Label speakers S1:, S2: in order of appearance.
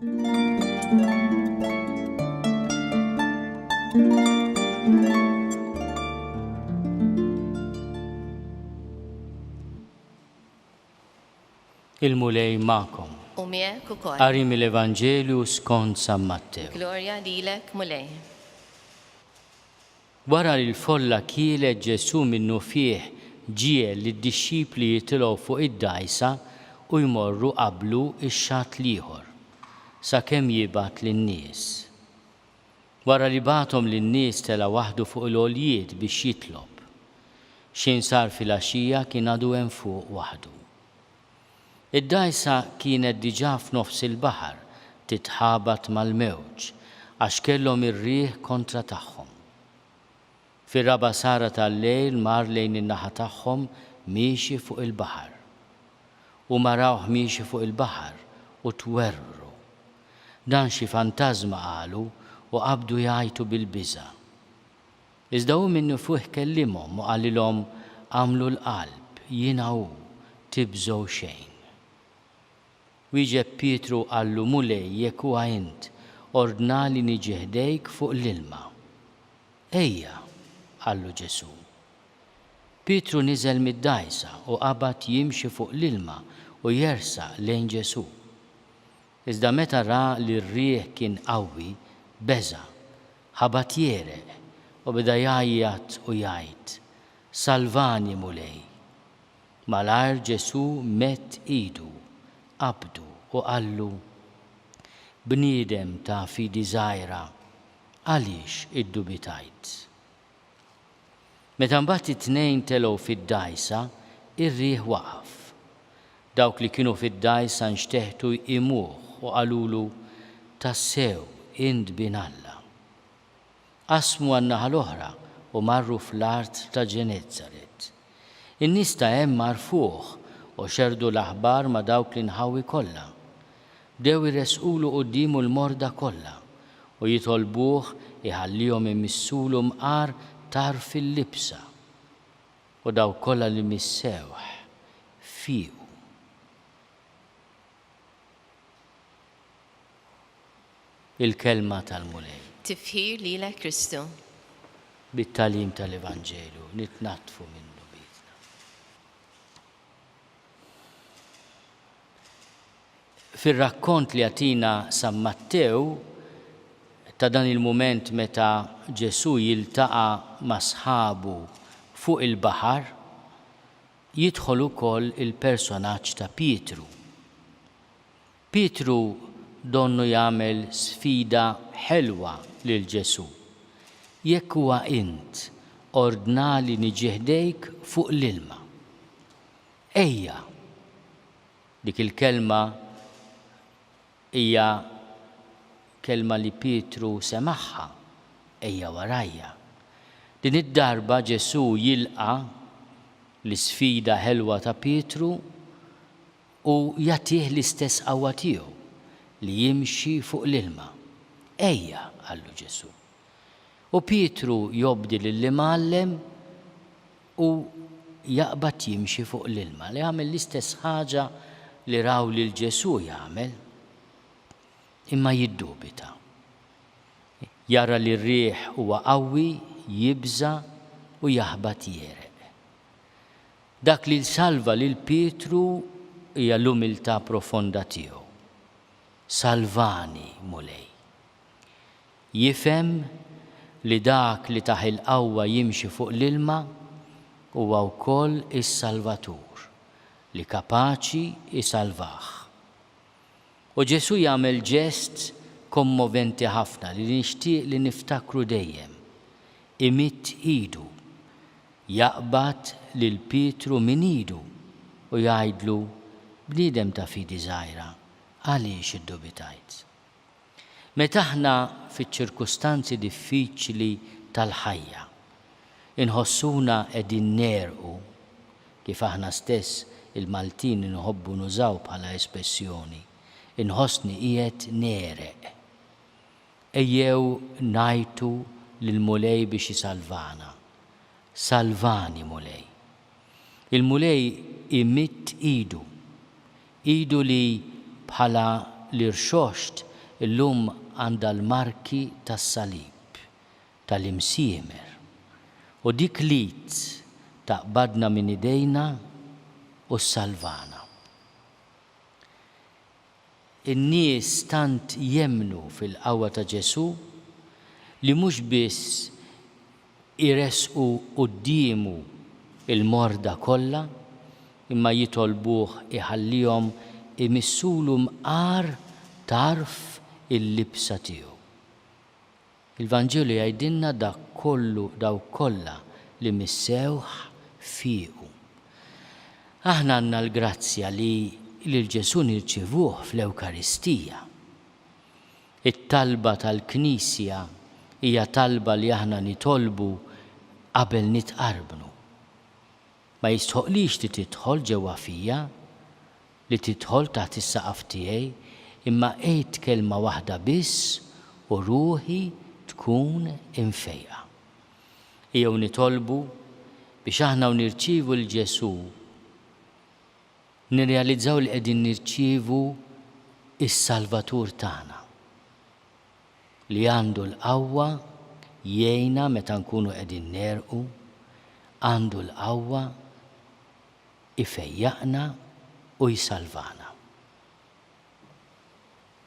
S1: Il-mulej ma'kom.
S2: U miegħek ukoll.
S1: Qari mill-Evanġelju skont San Mattew.
S2: Glorja lilek mulej.
S1: Wara li l-folla kielet Ġesu minnu fih ġiel li d-dixxipli jitilgħu fuq id-dgħajsa u jmorru qablu x-xatt l-ieħor sakemm jibgħat lin-nies. Wara li bagħthom lin-nies tela waħdu fuq il-għoljiet biex jitlob. Xejn sar fil-għaxija kien għadu hemm fuq waħdu. Id-dgħajsa kienet diġà f'nofs il-baħar titħabat mal-mewġ għax kellhom ir-riħ kontra tagħhom. Fir-raba' sara tal-lejl mar lejn in-naħa tagħhom miexi fuq il-baħar. U marawh miexi fuq il-baħar u twerru. Dan xi fantażma qalu u qabdu jgħajtu bil-biża'. Iżda hu minnu fuq kellimhom u qalilhom għamlu l-qalb jiena hu tibżgħu xejn. Wieġeb Pietru qallu mulej jekk huwa int ordna li niġi ħdejk fuq l-ilma. Ejja, qallu Ġesu. Pietru niżel mid-dgħajsa u qabad jimxi fuq l-ilma u jersaq lejn Ġesu. Iżda meta ra li r-riħ kien qawwi, beża', ħabat jereq u beda jgħajjat u jgħid: Salvani mulej. Malajr Ġesu mett idu, qabdu u qallu: Bniedem ta' fidi żgħira, għaliex iddubitajt? Meta mbagħad it-tnejn telgħu fid-dgħajsa, ir-riħ waqaf. Dawk li kienu fid-dgħajsa nxteħtu jqimuh u qalulu: Tassew int bin Alla. Qasmu għan-naħa l-oħra u marru fl-art ta' Ġenezzaret. In-nies ta' hemm marfuh u xerdu l-aħbar ma' dawk li nħawi kollha. Bdew irresqulu qudiemu l-morda kollha u jitolbuh iħallihom imissulu mqar tar fil-libsa. U dawk kollha li missewh fiequ. Il-kelma tal-mulej.
S2: Tifħir lilek Kristu.
S1: Bit-tagħlim tal-Evanġelju nitnattfu minnu. Fir-rakkont li għatina San Mattew ta' dan il-mument meta Ġesu jiltaqa' ma' sħabu fuq il-baħar, jidħol ukoll il-personaġġ ta' Pietru. Pietru donnu jagħmel sfida ħelwa lil Ġesu. Jekk huwa int ordna li niġi ħdejk fuq l-ilma. Ejja. Dik il-kelma hija kelma li Pietru semaħħa, ejja warajja. Din id-darba Ġesu jilqa' l-isfida ħelwa ta' Pietru u jagħtih l-istess qawwa tiegħu li jimxi fuq l-ilma. Ejja, qallu Ġesu. U Pietru jobdi lill-imgħallem u jaqbad jimxi fuq l-ilma. Li jagħmel l-istess ħaġa li raw lil Ġesu jagħmel. Imma jiddubita. Jara li r-riħ huwa qawwi, jibża u jaħbad jereq. Dak li salva lil Pietru hija l-umiltà profonda tiegħu. Salvani mulej. Jifhem li dak li taħ il-qawwa jimxi fuq l-ilma huwa wkoll is-Salvatur li kapaċi isalvah. U Ġesu jagħmel ġest kommoventi ħafna li nixtieq li niftakru dejjem. Imitt idu, jaqbad lil Pietru min idu u jgħidlu: Bniedem ta' fidi żgħira, għaliex iddubitajt? Meta aħna fiċ-ċirkustanzi diffiċli tal-ħajja inħossuna qegħdin nerqu, kif aħna stess il-Maltin inħobbu nużaw bħala espressjoni, inħossni qiegħed nereq. Ejjew ngħidu lill-mulej biex isalvana. Salvani mulej. Il-mulej imitt idu li bħala l-irxoxt illum għandha l-marki tas-salib, tal-imsiemer. U dik lit taqbadna minn idejna u s-salvana. In-nies tant jemnu fil-qawwa ta' Ġesu li mhux biss iresqu qudiemu il-morda kollha, imma jitolbuh iħallihom imissulu mqar tarf il-libsa tiegħu. Il-Vanġelu jgħidilna daw kollha li missewh fiequ. Aħna għandna l-grazzja li l-Ġesu nirċivuh fl-Ewkaristija. It-talba tal-Knisja hija talba li aħna nitolbu qabel nitqarbnu. Ma jistħoqlix li tidħol ġewwa fija, li tidħol taħt is-saqaf tiegħi, imma qgħid kelma waħda biss u ruħi tkun imfejqa. Jew nitolbu biex aħna nirċievu l-Ġesu nirrealizzaw li qegħdin nirċievu is-Salvatur tagħna li għandu l-qawwa jgħinna meta nkunu qegħdin nerqu, għandu l-qawwa ifejjaqna u jsalvana.